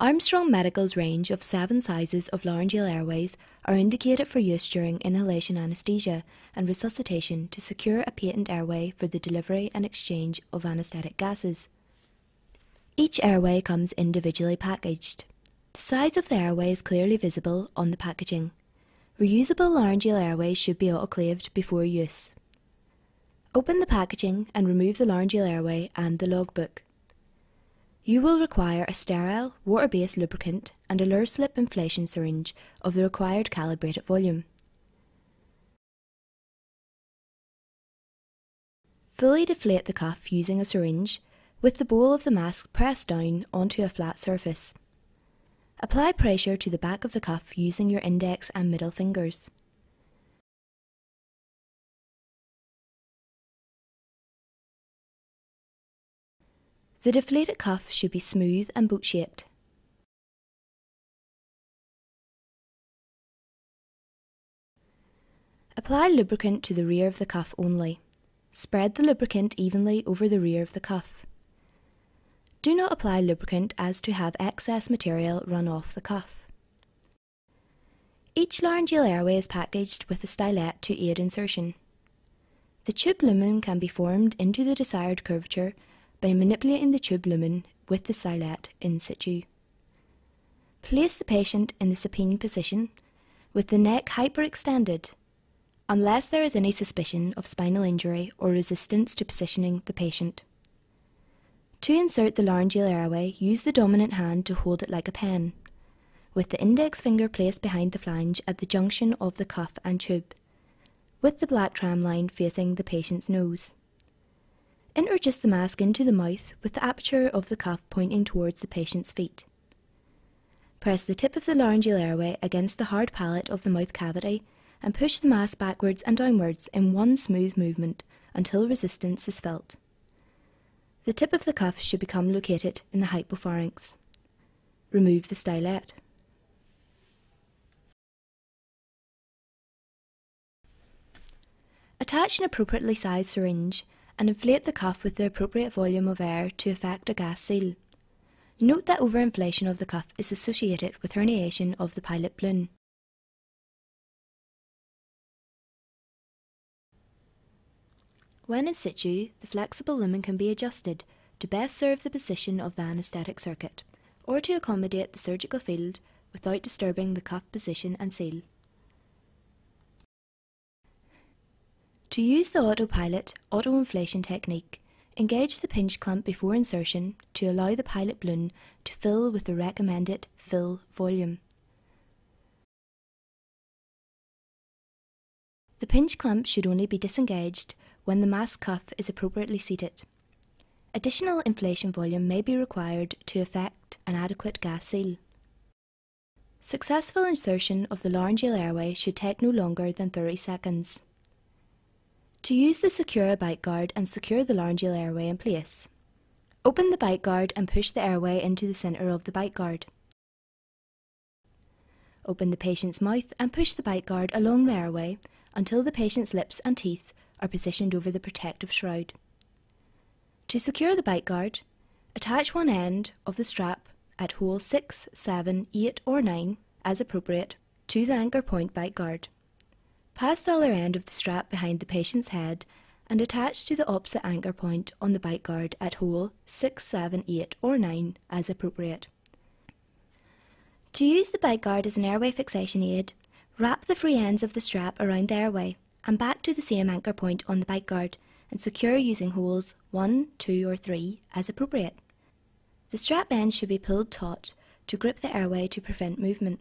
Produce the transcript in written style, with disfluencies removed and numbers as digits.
Armstrong Medical's range of 7 sizes of laryngeal airways are indicated for use during inhalation anaesthesia and resuscitation to secure a patent airway for the delivery and exchange of anaesthetic gases. Each airway comes individually packaged. The size of the airway is clearly visible on the packaging. Reusable laryngeal airways should be autoclaved before use. Open the packaging and remove the laryngeal airway and the logbook. You will require a sterile, water-based lubricant and a Lure slip inflation syringe of the required calibrated volume. Fully deflate the cuff using a syringe, with the bowl of the mask pressed down onto a flat surface. Apply pressure to the back of the cuff using your index and middle fingers. The deflated cuff should be smooth and boat-shaped. Apply lubricant to the rear of the cuff only. Spread the lubricant evenly over the rear of the cuff. Do not apply lubricant as to have excess material run off the cuff. Each laryngeal airway is packaged with a stylet to aid insertion. The tube lumen can be formed into the desired curvature by manipulating the tube lumen with the stylet in situ. Place the patient in the supine position with the neck hyperextended, unless there is any suspicion of spinal injury or resistance to positioning the patient. To insert the laryngeal airway, use the dominant hand to hold it like a pen, with the index finger placed behind the flange at the junction of the cuff and tube, with the black tram line facing the patient's nose. Introduce the mask into the mouth with the aperture of the cuff pointing towards the patient's feet. Press the tip of the laryngeal airway against the hard palate of the mouth cavity and push the mask backwards and downwards in one smooth movement until resistance is felt. The tip of the cuff should become located in the hypopharynx. Remove the stylet. Attach an appropriately sized syringe and inflate the cuff with the appropriate volume of air to effect a gas seal. Note that overinflation of the cuff is associated with herniation of the pilot balloon. When in situ, the flexible lumen can be adjusted to best serve the position of the anaesthetic circuit, or to accommodate the surgical field without disturbing the cuff position and seal. To use the autopilot auto-inflation technique, engage the pinch clamp before insertion to allow the pilot balloon to fill with the recommended fill volume. The pinch clamp should only be disengaged when the mask cuff is appropriately seated. Additional inflation volume may be required to effect an adequate gas seal. Successful insertion of the laryngeal airway should take no longer than 30 seconds. To use the Secura bite guard and secure the laryngeal airway in place, open the bite guard and push the airway into the centre of the bite guard. Open the patient's mouth and push the bite guard along the airway until the patient's lips and teeth are positioned over the protective shroud. To secure the bite guard, attach one end of the strap at hole 6, 7, 8 or 9, as appropriate, to the anchor point bite guard. Pass the other end of the strap behind the patient's head and attach to the opposite anchor point on the bite guard at hole 6, 7, 8 or 9 as appropriate. To use the bite guard as an airway fixation aid, wrap the free ends of the strap around the airway and back to the same anchor point on the bite guard and secure using holes 1, 2 or 3 as appropriate. The strap ends should be pulled taut to grip the airway to prevent movement.